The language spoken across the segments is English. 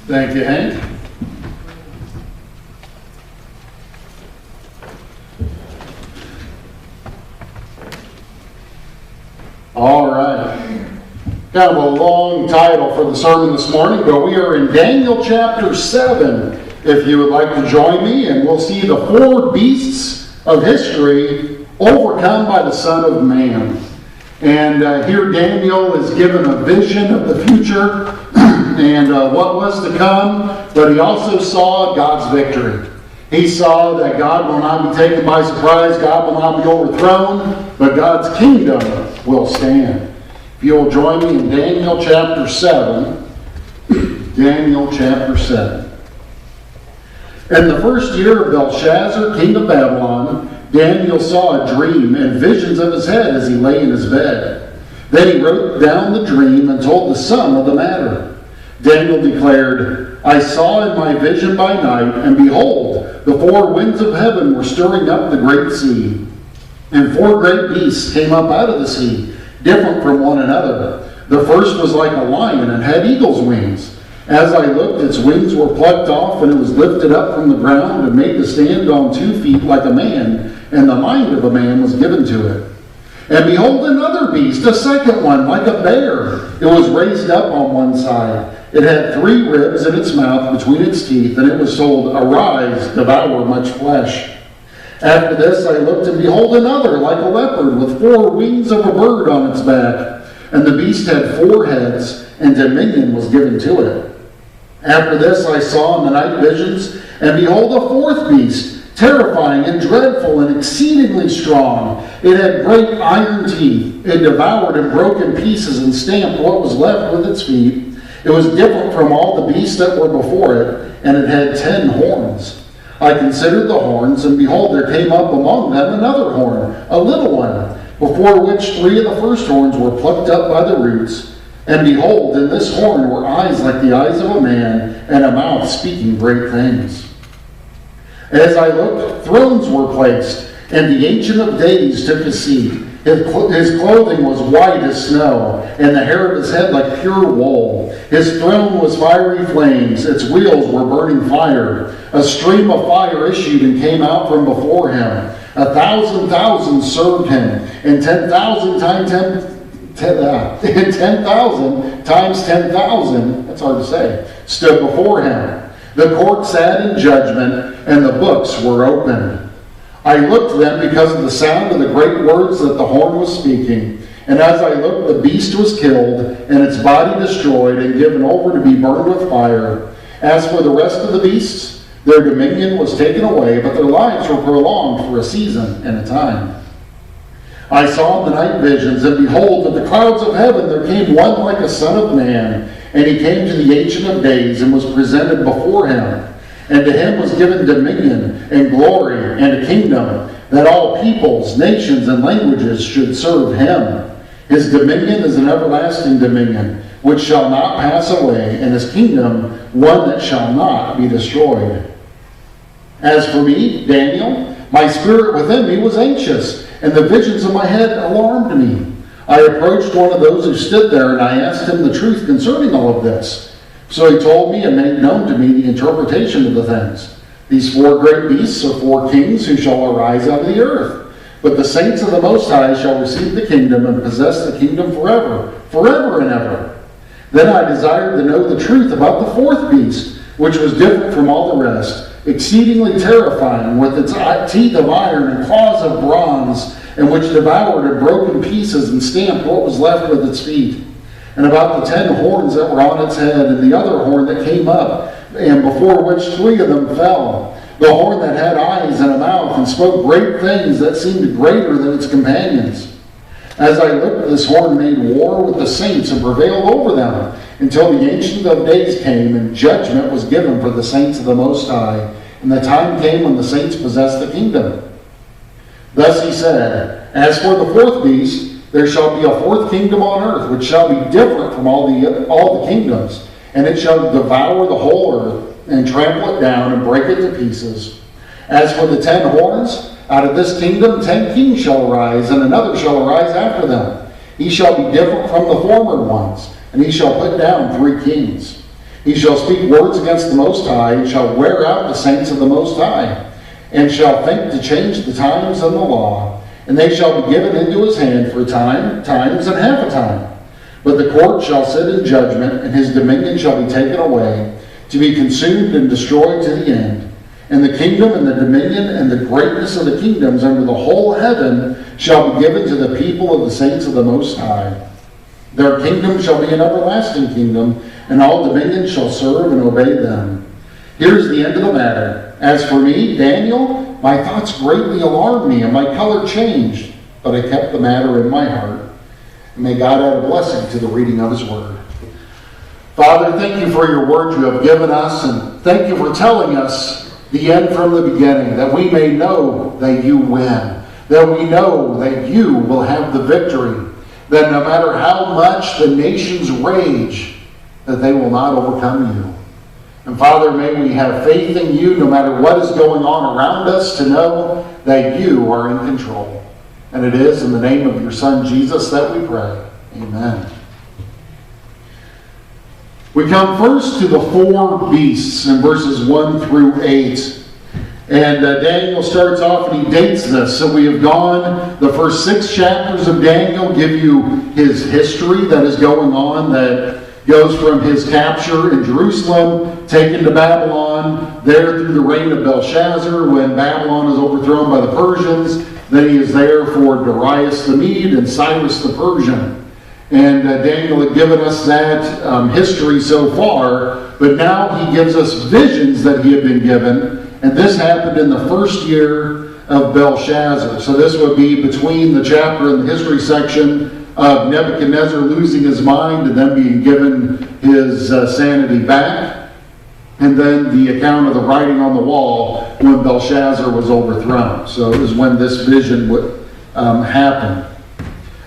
Thank you, Hank. All right. Kind of a long title for the sermon this morning, but we are in Daniel chapter 7, if you would like to join me, and we'll see the four beasts of history overcome by the Son of Man. And here Daniel is given a vision of the future and what was to come, but he also saw God's victory. He saw that God will not be taken by surprise, God will not be overthrown, but God's kingdom will stand. If you will join me in Daniel chapter 7. Daniel chapter 7. In the first year of Belshazzar, king of Babylon, Daniel saw a dream and visions of his head as he lay in his bed. Then he wrote down the dream and told the sum of the matter. Daniel declared, I saw in my vision by night, and behold, the four winds of heaven were stirring up the great sea. And four great beasts came up out of the sea, different from one another. The first was like a lion and had eagle's wings. As I looked, its wings were plucked off, and it was lifted up from the ground and made to stand on 2 feet like a man, and the mind of a man was given to it. And behold, another beast, a second one, like a bear. It was raised up on one side. It had 3 ribs in its mouth between its teeth, and it was told, Arise, devour much flesh. After this I looked, and behold, another, like a leopard, with 4 wings of a bird on its back. And the beast had 4 heads, and dominion was given to it. After this I saw in the night visions, and behold, a 4th beast, terrifying and dreadful and exceedingly strong. It had great iron teeth. It devoured and broke in pieces and stamped what was left with its feet. It was different from all the beasts that were before it, and it had 10 horns. I considered the horns, and behold, there came up among them another horn, a little one, before which 3 of the first horns were plucked up by the roots. And behold, in this horn were eyes like the eyes of a man, and a mouth speaking great things. As I looked, thrones were placed, and the Ancient of Days took his seat. His clothing was white as snow, and the hair of his head like pure wool. His throne was fiery flames. Its wheels were burning fire. A stream of fire issued and came out from before him. 1,000,000 served him, and 10,000 times 10,000, that's hard to say, stood before him. The court sat in judgment, and the books were opened. I looked then because of the sound of the great words that the horn was speaking. And as I looked, the beast was killed, and its body destroyed, and given over to be burned with fire. As for the rest of the beasts, their dominion was taken away, but their lives were prolonged for a season and a time. I saw in the night visions, and behold, of the clouds of heaven there came one like a son of man, and he came to the Ancient of Days, and was presented before him. And to him was given dominion, and glory, and a kingdom, that all peoples, nations, and languages should serve him. His dominion is an everlasting dominion, which shall not pass away, and his kingdom one that shall not be destroyed. As for me, Daniel, my spirit within me was anxious, and the visions of my head alarmed me. I approached one of those who stood there, and I asked him the truth concerning all of this. So he told me and made known to me the interpretation of the things. These 4 great beasts are 4 kings who shall arise out of the earth. But the saints of the Most High shall receive the kingdom and possess the kingdom forever, forever and ever. Then I desired to know the truth about the 4th beast, which was different from all the rest, exceedingly terrifying, with its teeth of iron and claws of bronze, and which devoured and broke in pieces and stamped what was left with its feet. And about the 10 horns that were on its head, and the other horn that came up, and before which 3 of them fell. The horn that had eyes and a mouth, and spoke great things that seemed greater than its companions. As I looked, this horn made war with the saints and prevailed over them, until the Ancient of Days came, and judgment was given for the saints of the Most High. And the time came when the saints possessed the kingdom. Thus he said, As for the 4th beast, there shall be a 4th kingdom on earth, which shall be different from all the kingdoms, and it shall devour the whole earth, and trample it down, and break it to pieces. As for the 10 horns, out of this kingdom 10 kings shall arise, and another shall arise after them. He shall be different from the former ones, and he shall put down 3 kings. He shall speak words against the Most High, and shall wear out the saints of the Most High, and shall think to change the times and the law. And they shall be given into his hand for a time, times, and half a time. But the court shall sit in judgment, and his dominion shall be taken away, to be consumed and destroyed to the end. And the kingdom and the dominion and the greatness of the kingdoms under the whole heaven shall be given to the people of the saints of the Most High. Their kingdom shall be an everlasting kingdom, and all dominions shall serve and obey them. Here's the end of the matter. As for me, Daniel, my thoughts greatly alarmed me, and my color changed, but I kept the matter in my heart. And may God add a blessing to the reading of his word. Father, thank you for your word you have given us, and thank you for telling us the end from the beginning, that we may know that you win, that we know that you will have the victory, that no matter how much the nations rage, that they will not overcome you. And Father, may we have faith in you no matter what is going on around us, to know that you are in control. And it is in the name of your Son Jesus that we pray. Amen. We come first to the four beasts in verses 1 through 8. And Daniel starts off and he dates this. So we have gone, the first 6 chapters of Daniel give you his history that is going on, that goes from his capture in Jerusalem, taken to Babylon, there through the reign of Belshazzar, when Babylon is overthrown by the Persians. Then he is there for Darius the Mede and Cyrus the Persian. And Daniel had given us that history so far, but now he gives us visions that he had been given, and this happened in the first year of Belshazzar. So this would be between the chapter and the history section of Nebuchadnezzar losing his mind and then being given his sanity back, and then the account of the writing on the wall when Belshazzar was overthrown. So it was when this vision would happen.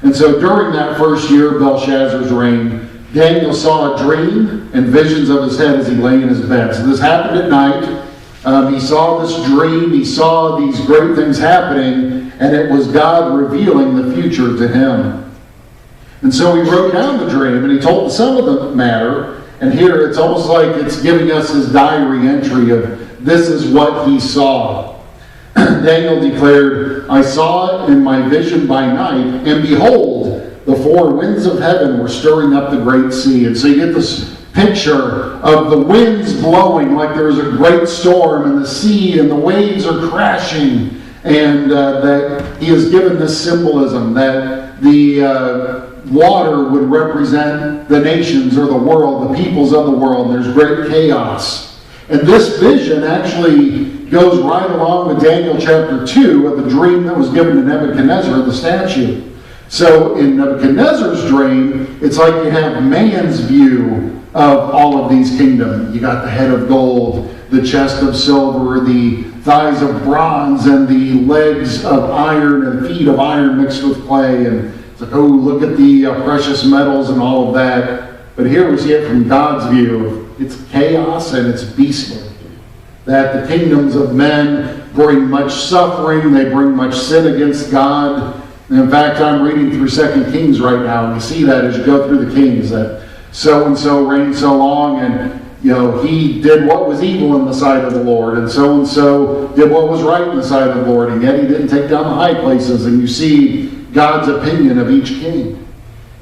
And so during that first year of Belshazzar's reign, Daniel saw a dream and visions of his head as he lay in his bed. So this happened at night. He saw this dream. He saw these great things happening, and it was God revealing the future to him. And so he wrote down the dream, and he told some of the matter. And here it's almost like it's giving us his diary entry of this is what he saw. Daniel declared, I saw it in my vision by night, and behold, the 4 winds of heaven were stirring up the great sea. And so you get this picture of the winds blowing like there's a great storm, and the sea and the waves are crashing, and that he has given this symbolism that the water would represent the nations or the world, the peoples of the world, and there's great chaos. And this vision actually goes right along with Daniel chapter 2 of the dream that was given to Nebuchadnezzar, the statue. So in Nebuchadnezzar's dream, it's like you have man's view of all of these kingdoms. You got the head of gold, the chest of silver, the thighs of bronze, and the legs of iron and feet of iron mixed with clay. And it's like, oh, look at the precious metals and all of that. But here we see it from God's view. It's chaos and it's beastly. That the kingdoms of men bring much suffering, they bring much sin against God. And in fact, I'm reading through 2 Kings right now, and you see that as you go through the Kings, that so-and-so reigned so long, and he did what was evil in the sight of the Lord, and so did what was right in the sight of the Lord, and yet he didn't take down the high places, and you see God's opinion of each king.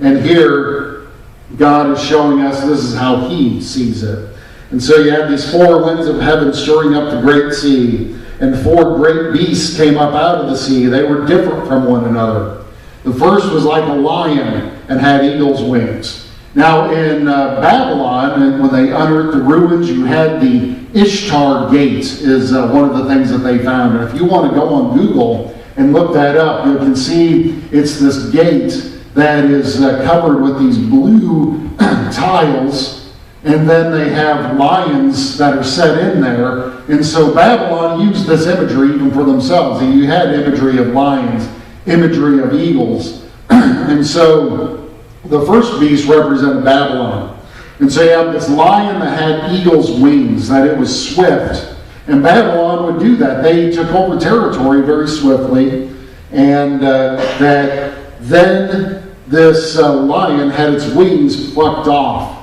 And here, God is showing us this is how he sees it. And so you have these 4 winds of heaven stirring up the great sea, and 4 great beasts came up out of the sea. They were different from one another. The first was like a lion and had eagle's wings. Now in Babylon, and when they unearthed the ruins, you had the Ishtar Gate is one of the things that they found. And if you want to go on Google and look that up, you can see it's this gate that is covered with these blue tiles. And then they have lions that are set in there. And so Babylon used this imagery even for themselves. And you had imagery of lions, imagery of eagles. And so the first beast represented Babylon. And so you have this lion that had eagle's wings, that it was swift. And Babylon would do that. They took over territory very swiftly. And that then this lion had its wings plucked off.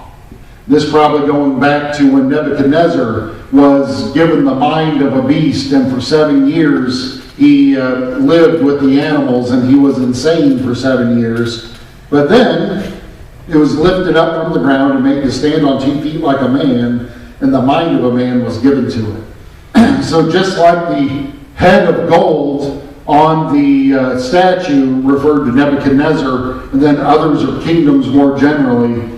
This probably going back to when Nebuchadnezzar was given the mind of a beast, and for 7 years he lived with the animals, and he was insane for 7 years. But then it was lifted up from the ground and made to stand on 2 feet like a man, and the mind of a man was given to it. So just like the head of gold on the statue referred to Nebuchadnezzar, and then others of kingdoms more generally,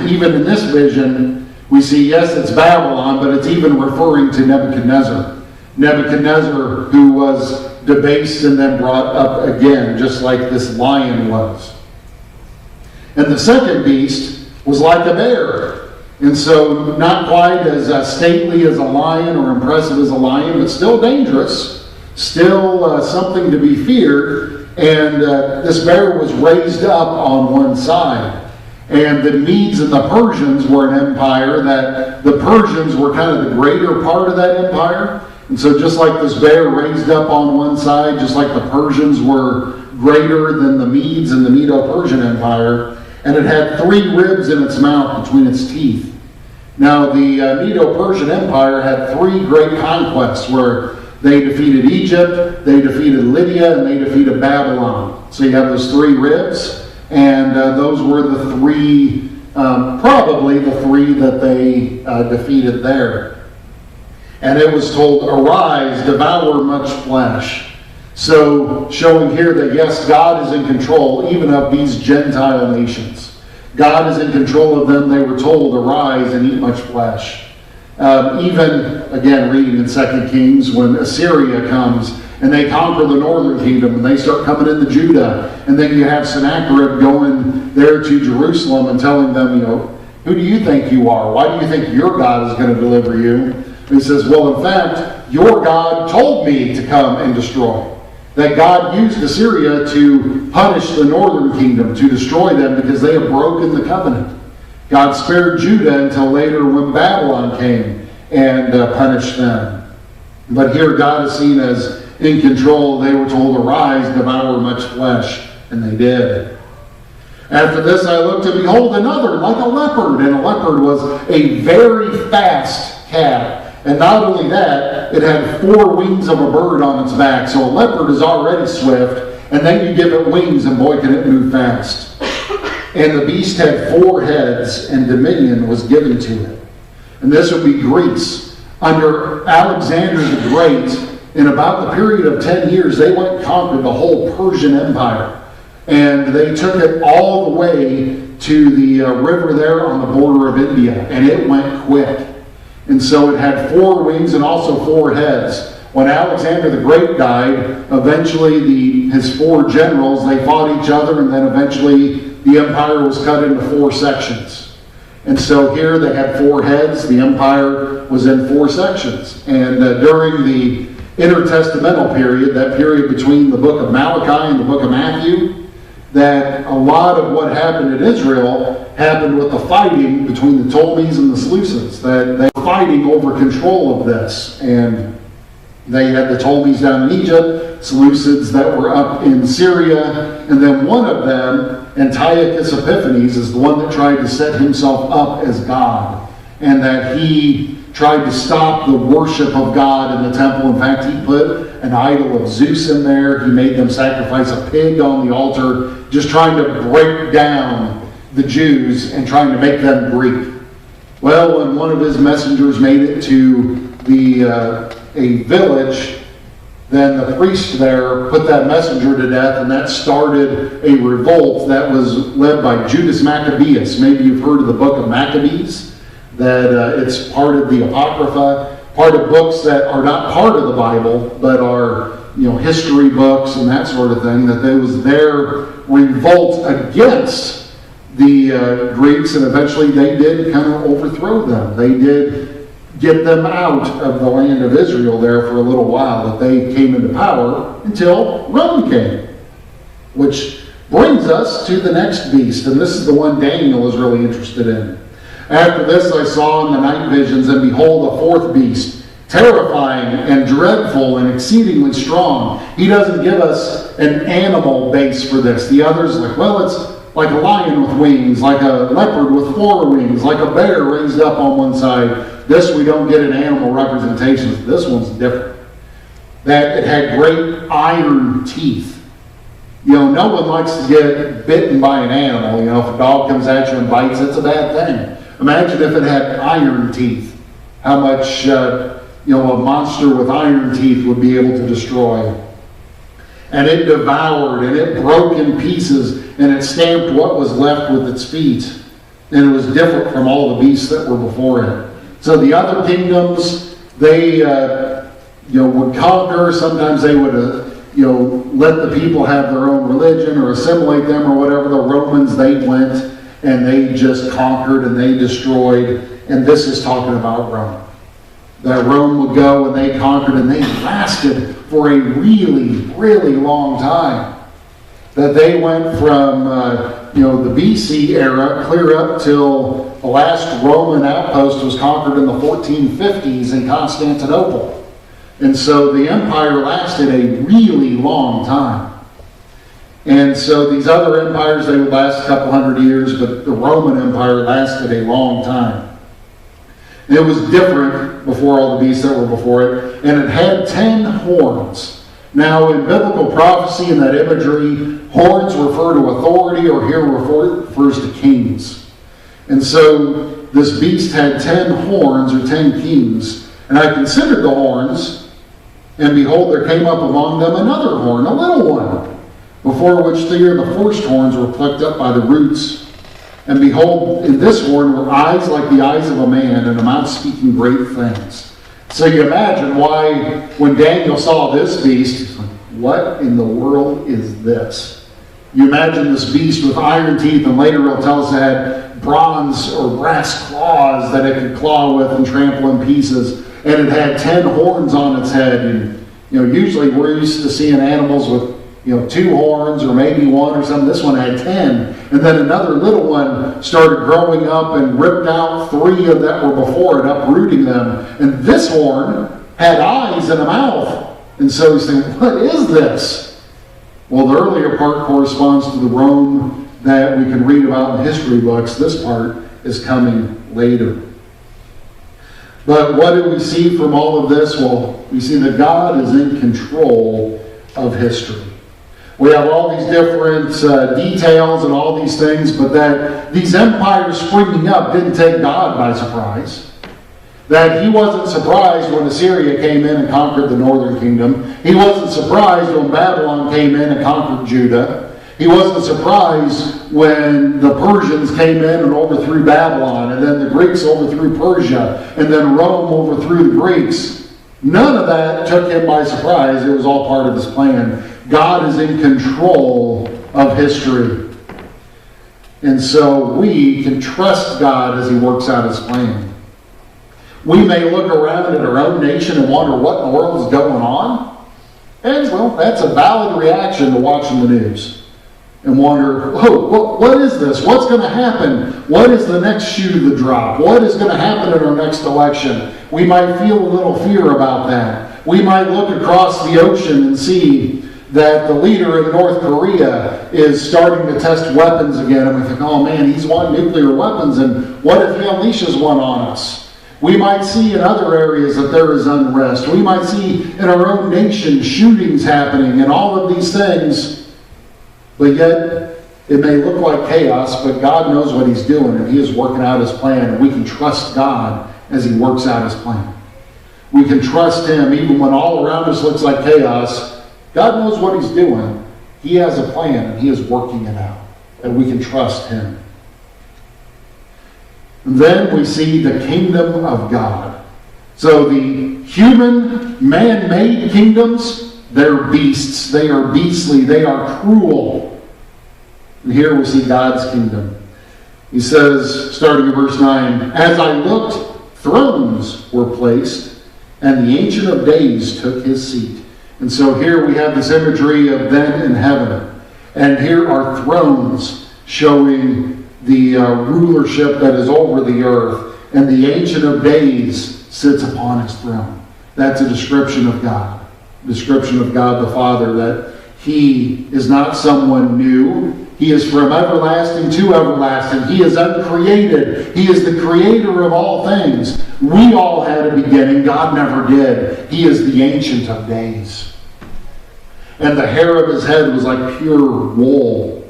even in this vision, we see, yes, it's Babylon, but it's even referring to Nebuchadnezzar. Nebuchadnezzar, who was debased and then brought up again, just like this lion was. And the second beast was like a bear. And so not quite as stately as a lion or impressive as a lion, but still dangerous, still something to be feared. And this bear was raised up on one side. And the Medes and the Persians were an empire that the Persians were kind of the greater part of that empire. And so just like this bear raised up on one side, just like the Persians were greater than the Medes and the Medo-Persian Empire, and it had 3 ribs in its mouth between its teeth. Now the Medo-Persian Empire had 3 great conquests where they defeated Egypt, they defeated Lydia, and they defeated Babylon. So you have those 3 ribs. And those were the 3, probably the 3 that they defeated there. And it was told, arise, devour much flesh. So showing here that yes, God is in control even of these Gentile nations. God is in control of them. They were told, arise and eat much flesh. Even, again, reading in 2 Kings, when Assyria comes and they conquer the northern kingdom, and they start coming into Judah. And then you have Sennacherib going there to Jerusalem and telling them, who do you think you are? Why do you think your God is going to deliver you? And he says, well, in fact, your God told me to come and destroy. That God used Assyria to punish the northern kingdom, to destroy them because they have broken the covenant. God spared Judah until later when Babylon came and punished them. But here God is seen as in control. They were told, arise, devour much flesh, and they did. After this I looked, and behold another, like a leopard, and a leopard was a very fast cat. And not only that, it had 4 wings of a bird on its back. So a leopard is already swift, and then you give it wings, and boy, can it move fast. And the beast had 4 heads, and dominion was given to it. And this would be Greece. Under Alexander the Great, in about the period of 10 years, they went and conquered the whole Persian Empire. And they took it all the way to the river there on the border of India. And it went quick. And so it had 4 wings and also 4 heads. When Alexander the Great died, eventually his 4 generals, they fought each other, and then eventually the empire was cut into 4 sections. And so here they had 4 heads. The empire was in 4 sections. And during the intertestamental period, that period between the book of Malachi and the book of Matthew, that a lot of what happened in Israel happened with the fighting between the Ptolemies and the Seleucids, that they were fighting over control of this. And they had the Ptolemies down in Egypt, Seleucids that were up in Syria, and then one of them, Antiochus Epiphanes, is the one that tried to set himself up as God, and that he tried to stop the worship of God in the temple. In fact, he put an idol of Zeus in there. He made them sacrifice a pig on the altar, just trying to break down the Jews and trying to make them Greek. Well, when one of his messengers made it to a village, then the priest there put that messenger to death, and that started a revolt that was led by Judas Maccabeus. Maybe you've heard of the book of Maccabees, that it's part of the Apocrypha, part of books that are not part of the Bible, but are history books and that sort of thing, that there was their revolt against the Greeks, and eventually they did kind of overthrow them. They did get them out of the land of Israel there for a little while, that they came into power until Rome came. Which brings us to the next beast, and this is the one Daniel is really interested in. After this I saw in the night visions, and behold, a 4th beast, terrifying and dreadful and exceedingly strong. He doesn't give us an animal base for this. The others like, well, it's like a lion with wings, like a leopard with 4 wings, like a bear raised up on one side. This we don't get in animal representations. This one's different. That it had great iron teeth. No one likes to get bitten by an animal. If a dog comes at you and bites, it's a bad thing. Imagine if it had iron teeth. How much, a monster with iron teeth would be able to destroy. And it devoured, and it broke in pieces, and it stamped what was left with its feet. And it was different from all the beasts that were before it. So the other kingdoms, they, would conquer. Sometimes they would, let the people have their own religion or assimilate them or whatever. The Romans, they went and they just conquered and they destroyed. And this is talking about Rome. That Rome would go and they conquered and they lasted for a really, really long time. That they went from, the BC era clear up till the last Roman outpost was conquered in the 1450s in Constantinople. And so the empire lasted a really long time. And so these other empires, they would last a couple hundred years, but the Roman Empire lasted a long time. And it was different before all the beasts that were before it, and it had 10 horns. Now, in biblical prophecy and that imagery, horns refer to authority, or here refers to kings. And so this beast had 10 horns, or 10 kings. And I considered the horns, and behold, there came up among them another horn, a little one, before which 3 of the first horns were plucked up by the roots. And behold, in this horn were eyes like the eyes of a man, and a mouth speaking great things. So you imagine why, when Daniel saw this beast, he's like, what in the world is this? You imagine this beast with iron teeth, and later it'll tell us it had bronze or brass claws that it could claw with and trample in pieces. And it had 10 horns on its head. And usually we're used to seeing animals with 2 horns or maybe 1 or something. This one had 10. And then another little one started growing up and ripped out 3 of that were before it, uprooting them. And this horn had eyes and a mouth. And so he's saying, what is this? Well, the earlier part corresponds to the Rome that we can read about in history books. This part is coming later. But what do we see from all of this? Well, we see that God is in control of history. We have all these different details and all these things, but that these empires springing up didn't take God by surprise. That he wasn't surprised when Assyria came in and conquered the northern kingdom. He wasn't surprised when Babylon came in and conquered Judah. He wasn't surprised when the Persians came in and overthrew Babylon, and then the Greeks overthrew Persia, and then Rome overthrew the Greeks. None of that took him by surprise. It was all part of his plan. God is in control of history. And so we can trust God as he works out his plan. We may look around at our own nation and wonder what in the world is going on. And well, that's a valid reaction to watching the news. And wonder, what is this? What's going to happen? What is the next shoe to drop? What is going to happen in our next election? We might feel a little fear about that. We might look across the ocean and see that the leader of North Korea is starting to test weapons again. And we think, oh man, he's wanting nuclear weapons, and what if he unleashes one on us? We might see in other areas that there is unrest. We might see in our own nation shootings happening and all of these things. But yet, it may look like chaos, but God knows what he's doing, and he is working out his plan, and we can trust God as he works out his plan. We can trust him even when all around us looks like chaos. God knows what he's doing. He has a plan, and he is working it out, and we can trust him. And then we see the kingdom of God. So the human, man-made kingdoms, they're beasts. They are beastly. They are cruel. And here we see God's kingdom. He says, starting in verse 9, as I looked, thrones were placed, and the Ancient of Days took his seat. And so here we have this imagery of then in heaven. And here are thrones showing the rulership that is over the earth. And the Ancient of Days sits upon his throne. That's a description of God. Description of God the Father, that he is not someone new. He is from everlasting to everlasting. He is uncreated. He is the creator of all things. We all had a beginning. God never did. He is the Ancient of Days. And the hair of his head was like pure wool.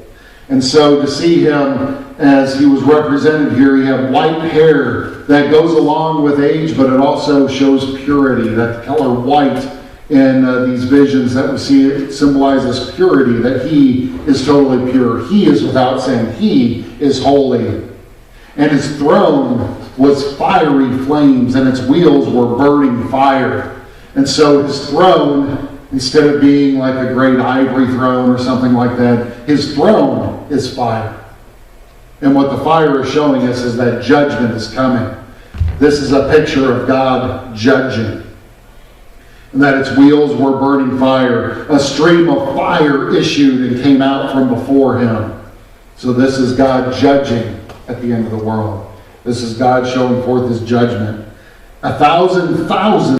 And so to see him as he was represented here, he had white hair that goes along with age, but it also shows purity. That color white in these visions that we see, it symbolizes purity, that he is totally pure. He is without sin. He is holy. And his throne was fiery flames, and its wheels were burning fire. And so his throne, instead of being like a great ivory throne or something like that, his throne is fire. And what the fire is showing us is that judgment is coming. This is a picture of God judging. And that its wheels were burning fire. A stream of fire issued and came out from before him. So this is God judging at the end of the world. This is God showing forth his judgment. 1,000,000